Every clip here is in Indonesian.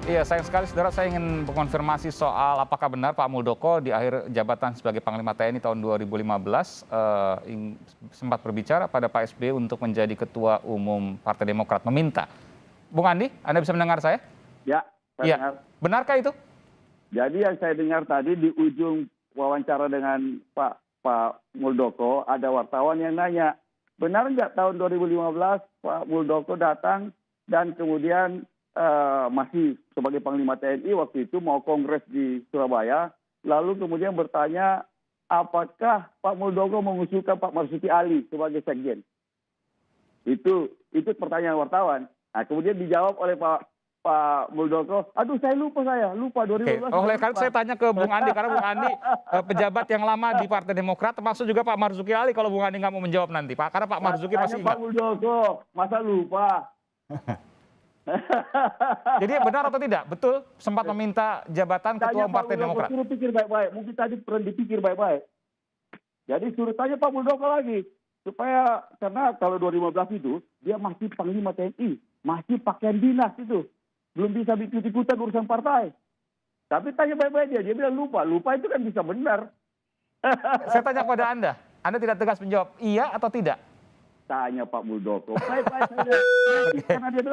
Iya, sayang sekali saudara, saya ingin mengonfirmasi soal apakah benar Pak Muldoko di akhir jabatan sebagai Panglima TNI tahun 2015 sempat berbicara pada Pak SBY untuk menjadi Ketua Umum Partai Demokrat, meminta. Bung Andi, Anda bisa mendengar saya? Ya, saya Iya. dengar. Benarkah itu? Jadi yang saya dengar tadi di ujung wawancara dengan Pak Muldoko, ada wartawan yang nanya, benar nggak tahun 2015 Pak Muldoko datang dan kemudian masih sebagai Panglima TNI waktu itu mau kongres di Surabaya, lalu kemudian bertanya apakah Pak Muldoko mengusulkan Pak Marzuki Ali sebagai sekjen. Itu pertanyaan wartawan. Nah, kemudian dijawab oleh Pak Muldoko, aduh saya lupa 2015. Oleh karena saya tanya ke Bung Andi, karena Bung Andi pejabat yang lama di Partai Demokrat, termasuk juga Pak Marzuki Ali, kalau Bung Andi nggak mau menjawab nanti, Pak. Karena Pak Marzuki pasti ingat. Pak Muldoko, masa lupa? Jadi benar atau tidak? Betul sempat meminta jabatan Ketua Umum Partai Demokrat? Suruh pikir baik-baik, mungkin tadi pernah dipikir baik-baik. Jadi suruh tanya Pak Muldoko lagi. Karena kalau 2015 itu, dia masih Panglima TNI, masih pakaian dinas itu. Belum bisa ikut-ikutan urusan partai. Tapi tanya baik-baik dia bilang lupa. Lupa itu kan bisa benar. Saya tanya kepada Anda tidak tegas menjawab iya atau tidak? Tanya Pak Muldoko. Baik-baik saja.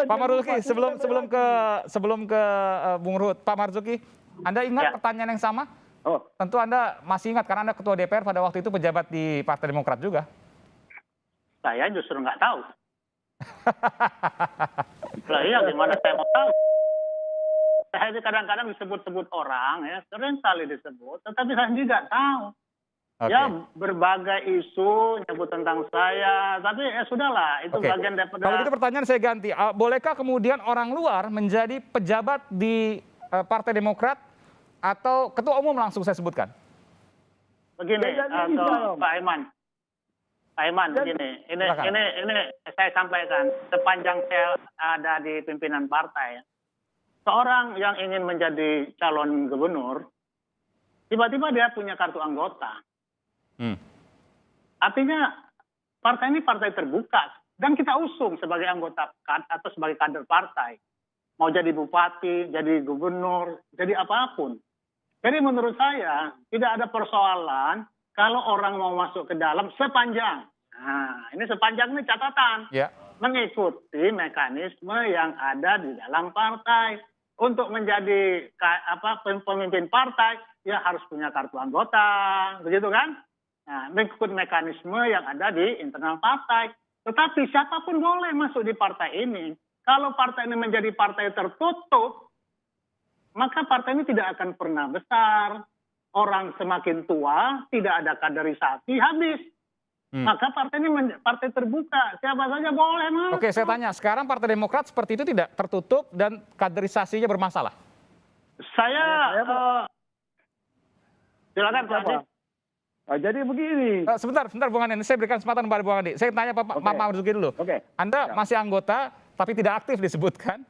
Pak Marzuki, sebelum ke Bung Ruhut, Pak Marzuki, Anda ingat pertanyaan yang sama? Oh. Tentu Anda masih ingat karena Anda Ketua DPR pada waktu itu, pejabat di Partai Demokrat juga. Saya justru nggak tahu. Lah iya, gimana saya mau tahu? Saya itu kadang-kadang disebut-sebut orang, ya sering kali disebut, tetapi saya tidak tahu. Okay. Ya berbagai isu nyebut tentang saya, tapi ya sudahlah, itu bagian daripada. Kalau gitu pertanyaan saya ganti, bolehkah kemudian orang luar menjadi pejabat di Partai Demokrat atau Ketua Umum langsung saya sebutkan? Begini, Pak Aiman, begini, ini saya sampaikan, sepanjang saya ada di pimpinan partai, seorang yang ingin menjadi calon gubernur, tiba-tiba dia punya kartu anggota. Artinya partai ini partai terbuka dan kita usung sebagai anggota atau sebagai kader partai. Mau jadi bupati, jadi gubernur, jadi apapun. Jadi menurut saya tidak ada persoalan kalau orang mau masuk ke dalam sepanjang. Nah, ini sepanjang ini catatan. Mengikuti mekanisme yang ada di dalam partai. Untuk menjadi pemimpin partai, ya harus punya kartu anggota, begitu kan? Nah, mengikuti mekanisme yang ada di internal partai. Tetapi siapapun boleh masuk di partai ini. Kalau partai ini menjadi partai tertutup, maka partai ini tidak akan pernah besar. Orang semakin tua, tidak ada kaderisasi, habis. Maka partai ini partai terbuka, siapa saja boleh masuk. Oke, saya tanya, sekarang Partai Demokrat seperti itu tidak tertutup dan kaderisasinya bermasalah? Silakan Pak Andi. Jadi begini. Sebentar Bung Andi, saya berikan kesempatan kepada Bung Andi. Saya tanya Pak Marzuki dulu. Anda masih anggota tapi tidak aktif disebutkan,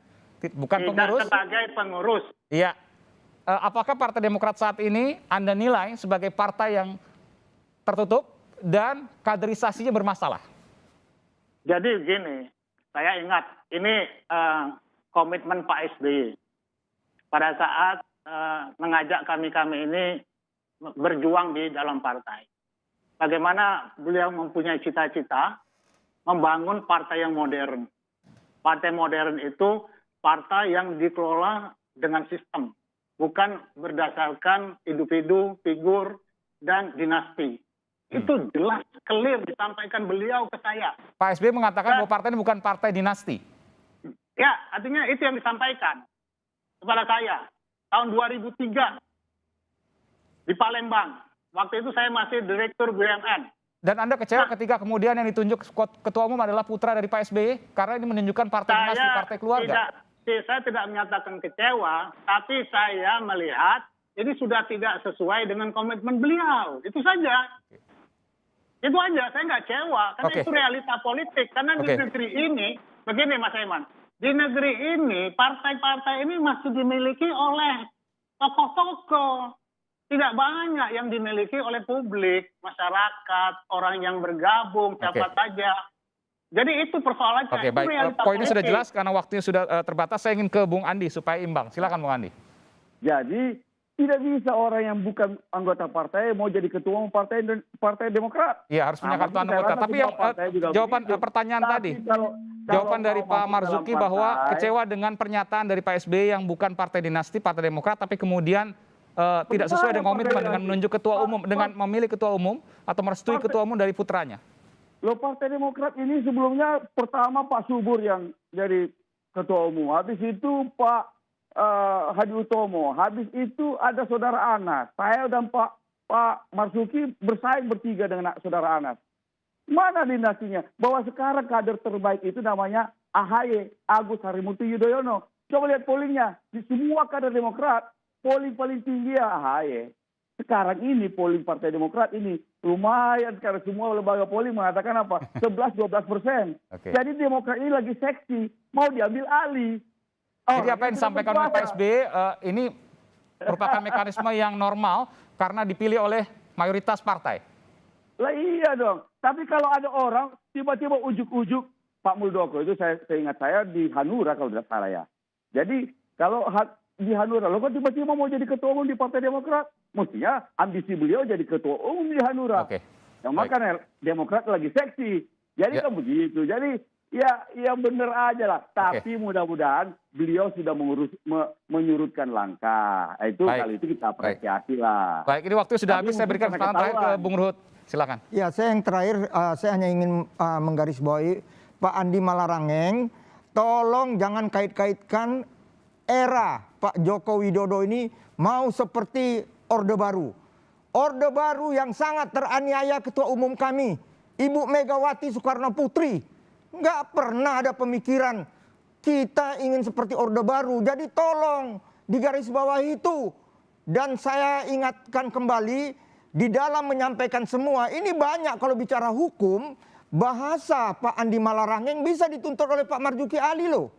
bukan pengurus. Tidak sebagai pengurus. Iya. Apakah Partai Demokrat saat ini Anda nilai sebagai partai yang tertutup dan kaderisasinya bermasalah? Jadi begini, saya ingat ini komitmen Pak SBY pada saat mengajak kami ini berjuang di dalam partai. Bagaimana beliau mempunyai cita-cita membangun partai yang modern. Partai modern itu partai yang dikelola dengan sistem, bukan berdasarkan individu, figur, dan dinasti. Itu jelas, clear disampaikan beliau ke saya. Pak SBY mengatakan bahwa partai ini bukan partai dinasti. Ya, artinya itu yang disampaikan kepada saya tahun 2003 di Palembang. Waktu itu saya masih Direktur BUMN. Dan Anda kecewa ketika kemudian yang ditunjuk Ketua Umum adalah putra dari Pak SBY? Karena ini menunjukkan partai dinasti, partai keluarga. Saya tidak menyatakan kecewa, tapi saya melihat ini sudah tidak sesuai dengan komitmen beliau. Itu saja. Itu aja, saya nggak kecewa. Karena itu realita politik. Karena di negeri ini, begini Mas Aiman, di negeri ini partai-partai ini masih dimiliki oleh tokoh-tokoh. Tidak banyak yang dimiliki oleh publik, masyarakat, orang yang bergabung, siapa saja. Jadi itu persoalannya. Oke, Itu baik. realita Poinnya sudah politik. jelas karena waktunya sudah terbatas. Saya ingin ke Bung Andi supaya imbang. Silakan Bung Andi. Jadi tidak bisa orang yang bukan anggota partai mau jadi ketua umum partai Demokrat. Iya, harus punya Nah, kartu maksud saya anggota. rasa Tapi semua yang partai juga jawaban begitu. pertanyaan Tapi tadi, kalau jawaban dari mau Pak masuk Marzuki dalam bahwa partai, kecewa dengan pernyataan dari Pak SBY yang bukan partai dinasti, Partai Demokrat, tapi kemudian tidak sesuai dengan komitmen dengan menunjuk ketua umum, dengan memilih ketua umum atau merestui ketua umum dari putranya. Loh, Partai Demokrat ini sebelumnya pertama Pak Subur yang jadi ketua umum. Habis itu Pak Hadi Utomo. Habis itu ada saudara Anas. Saya dan Pak Marzuki bersaing bertiga dengan saudara Anas. Mana dinastinya? Bahwa sekarang kader terbaik itu namanya AHY, Agus Harimurti Yudhoyono. Coba lihat pollingnya. Di semua kader Demokrat, polling paling tinggi ya AHY. Sekarang ini polling Partai Demokrat ini lumayan karena semua lembaga polling mengatakan apa? 11-12%. Oke. Jadi Demokrat ini lagi seksi, mau diambil alih. Jadi apa yang disampaikan oleh Pak SBY ini merupakan mekanisme yang normal karena dipilih oleh mayoritas partai. Lah iya dong. Tapi kalau ada orang tiba-tiba ujuk-ujuk Pak Muldoko itu saya ingat saya di Hanura kalau tidak salah ya. Jadi kalau di Hanura, lo kan tiba-tiba mau jadi ketua umum di Partai Demokrat. Mestinya ambisi beliau jadi ketua umum di Hanura. Oke. Yang makanya Demokrat lagi seksi. Jadi kan begitu. Jadi ya bener aja lah. Tapi mudah-mudahan beliau sudah menyurutkan langkah. Itu Baik. kali itu kita apresiasi lah. Baik, ini waktu sudah habis. Saya berikan kesempatan terakhir ke Bung Ruhut. Silakan. Ya, saya yang terakhir, saya hanya ingin menggarisbawahi Pak Andi Malarangeng, tolong jangan kait-kaitkan era Pak Joko Widodo ini mau seperti Orde Baru. Orde Baru yang sangat teraniaya ketua umum kami, Ibu Megawati Soekarno Putri. Nggak pernah ada pemikiran kita ingin seperti Orde Baru. Jadi tolong digarisbawahi itu. Dan saya ingatkan kembali, di dalam menyampaikan semua, ini banyak kalau bicara hukum, bahasa Pak Andi Malarangeng bisa dituntut oleh Pak Marzuki Ali loh.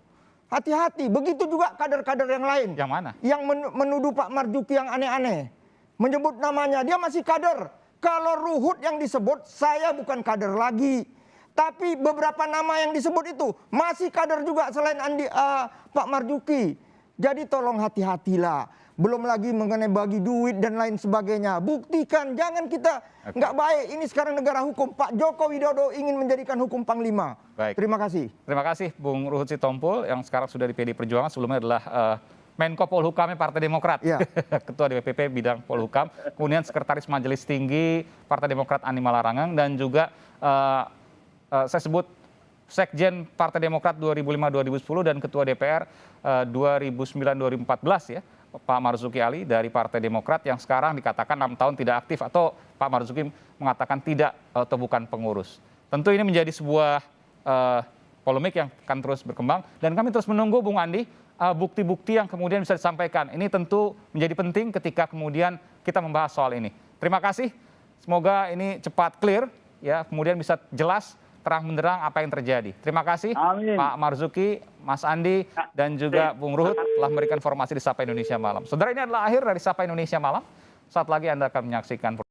Hati-hati, begitu juga kader-kader yang lain. Yang mana? Yang menuduh Pak Marzuki yang aneh-aneh. Menyebut namanya, dia masih kader. Kalau Ruhut yang disebut, saya bukan kader lagi. Tapi beberapa nama yang disebut itu masih kader juga selain Pak Marzuki. Jadi tolong hati-hatilah. Belum lagi mengenai bagi duit dan lain sebagainya. Buktikan, jangan kita nggak baik. Ini sekarang negara hukum. Pak Joko Widodo ingin menjadikan hukum Panglima. Baik. Terima kasih. Terima kasih Bung Ruhut Sitompul yang sekarang sudah di PD Perjuangan. Sebelumnya adalah Menko Polhukamnya Partai Demokrat. Ya. Ketua DPP bidang Polhukam. Kemudian Sekretaris Majelis Tinggi Partai Demokrat Andi Malarangeng. Dan juga saya sebut Sekjen Partai Demokrat 2005-2010 dan Ketua DPR 2009-2014 ya. Pak Marzuki Ali dari Partai Demokrat yang sekarang dikatakan 6 tahun tidak aktif atau Pak Marzuki mengatakan tidak atau bukan pengurus. Tentu ini menjadi sebuah polemik yang akan terus berkembang dan kami terus menunggu Bung Andi bukti-bukti yang kemudian bisa disampaikan. Ini tentu menjadi penting ketika kemudian kita membahas soal ini. Terima kasih. Semoga ini cepat clear ya, kemudian bisa jelas terang benderang apa yang terjadi. Terima kasih. Amin. Pak Marzuki, Mas Andi, dan juga Bung Ruhut telah memberikan informasi di Sapa Indonesia Malam. Saudara, ini adalah akhir dari Sapa Indonesia Malam. Saat lagi Anda akan menyaksikan